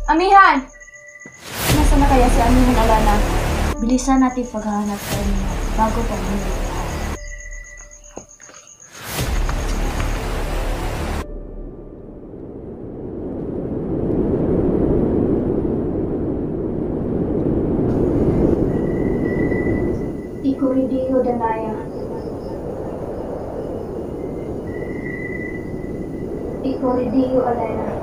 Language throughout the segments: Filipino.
Amihan! Nasaan na kaya si Amihan Alana? Bilisan natin paghahanap sa Amihan bago pa hindi lahat. Ikuridiho Danaya. Ikuridiho Alana.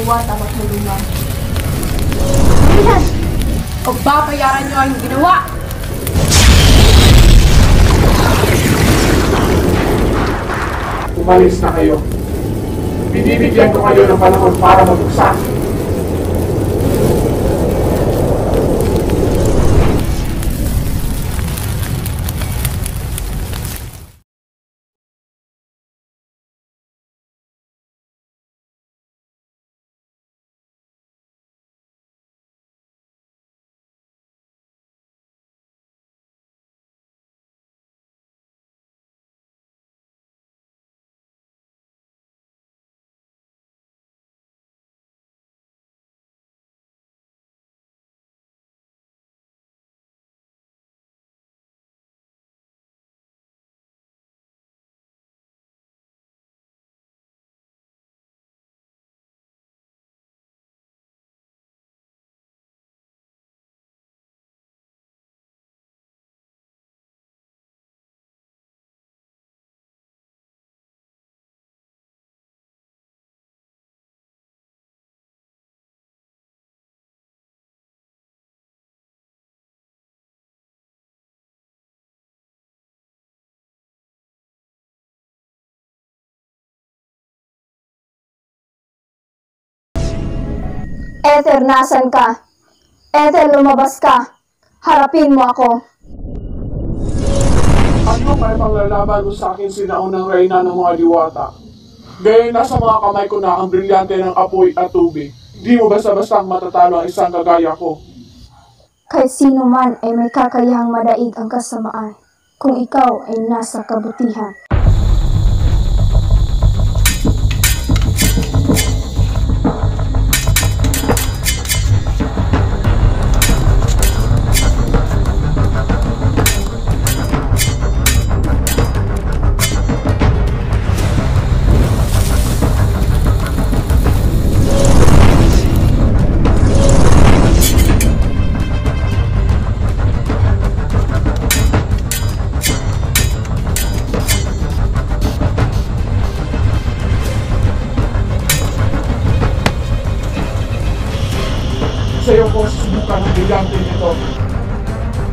Wata matulungan. Amihan! Pagbabayaran niyo ang ginawa! Umalis na kayo. Binibigyan ko kayo ng panahon para mag-usap. Ether, nasan ka? Ether, lumabas ka. Harapin mo ako. Ano kaya panglalaban mo sa akin sinaunang reyna ng mga diwata? Gaya nasa mga kamay ko na ang brilyante ng apoy at tubig. Di mo basta-bastang matatalo ang isang kagaya ko. Kahit sino man ay may kakayahang madaig ang kasamaan kung ikaw ay nasa kabutihan. Sa'yo ko susubukan ang brilyante nito.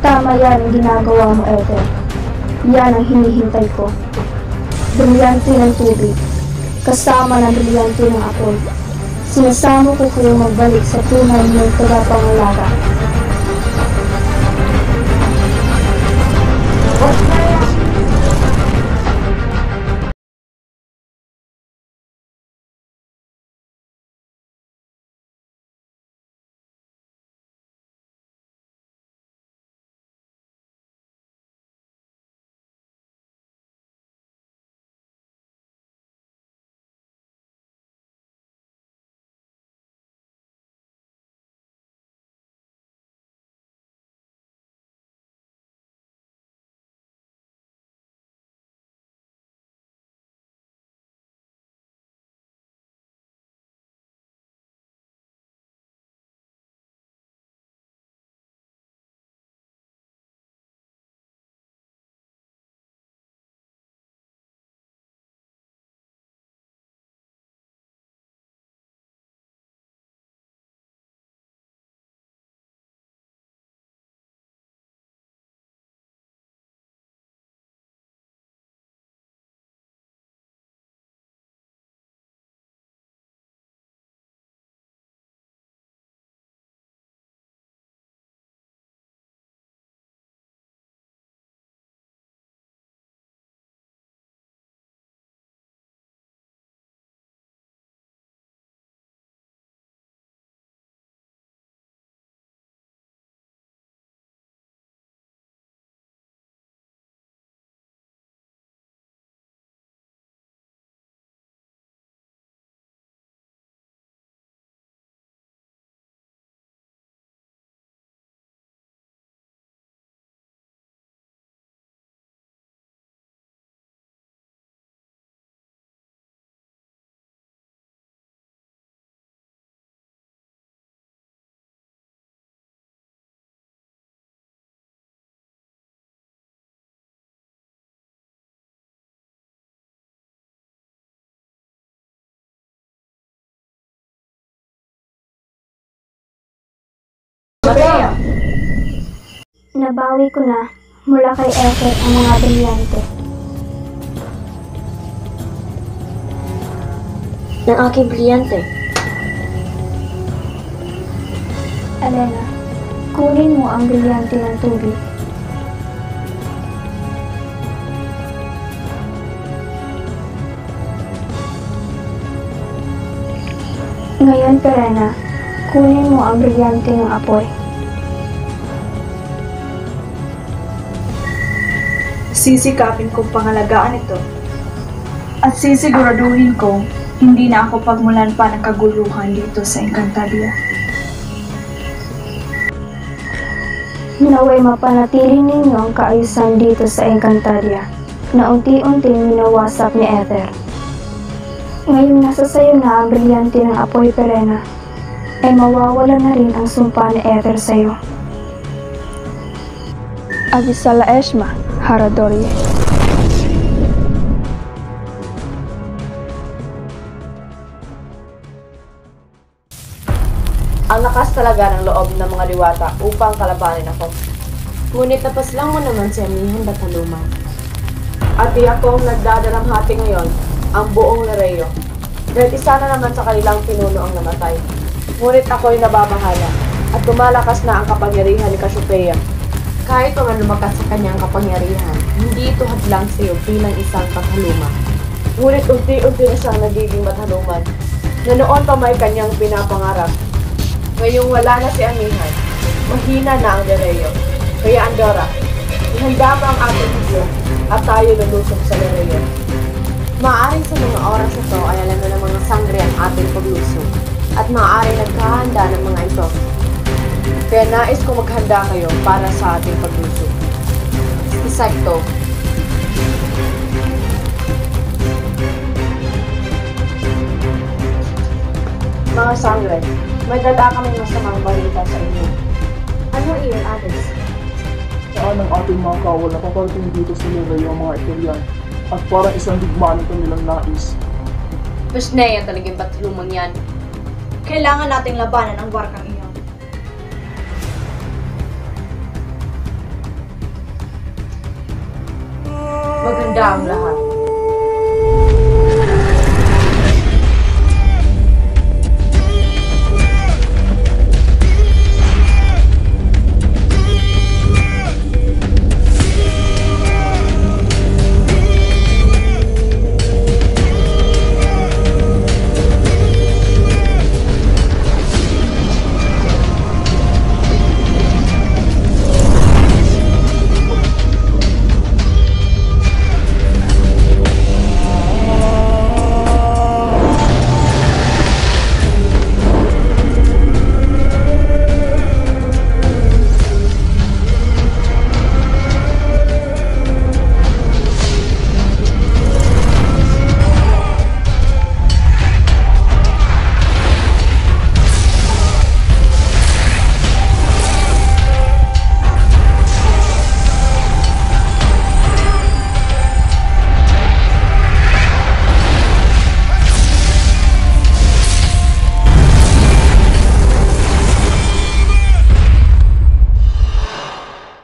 Tama yan ang ginagawa mo, Ether. Yan ang hinihintay ko. Brilyante ng tubig, kasama ng brilyante ng apoy. Sinasamo ko kayo magbalik sa tunay ng tagapangalaga. Nabawi ko na mula kay Ether ang mga brilyante. Ng aking brilyante. Elena, kunin mo ang brilyante ng tubig. Ngayon, Perena, kunin mo ang brilyante ng apoy. Sisikapin kong pangalagaan ito. At sisiguraduhin kong hindi na ako pagmulan pa ng kaguluhan dito sa Encantadia. Naway mapanatili ninyo ang kaayusan dito sa Encantadia na unti-unting minawasak ni Ether. Ngayong nasa sayo na ang brilyante ng apoy, Perena, ay mawawala na rin ang sumpa ni Ether sayo. Avisala Eshma, Haradori. Ang lakas talaga ng loob ng mga diwata upang kalabanin ako. Ngunit tapas lang mo naman si Amihan Bataluman. At iyak kong nagdadalamhati ngayon ang buong Lareyo. Dahil isa na naman sa kanilang pinuno ang namatay. Ngunit ako'y nababahala at lumalakas na ang kapangyarihan ni Cassiopeia. Kahit pa man lumakas sa kanyang kapangyarihan, hindi ito hadlang sa iyo bilang isang Bataluman. Ngunit unti-unti na siyang nagiging Bataluman na noon pa may kanyang pinapangarap. Ngayong wala na si Amihan, mahina na ang Lareyo. Kaya Andorra, ihanda mo ang ating higlo at tayo lulusog sa Lareyo. Maaaring sa mga oras ito ay alam na ng mga sangre ang ating paglusog at maaaring nagkahanda ng mga ito. Kaya nais ko maghanda kayo para sa ating paglusog. Exacto. Mga sangre, may dala kaming masamang balita sa inyo. Ano iyon, Addis? Saan ang ating mga kawal na paparating dito sa Lareyo ang mga Eterian at parang isang digmaan ng kanilang nais. Busneya talagang Bataluman yan. Kailangan nating labanan ang barkang iyon. Maganda ang lahat.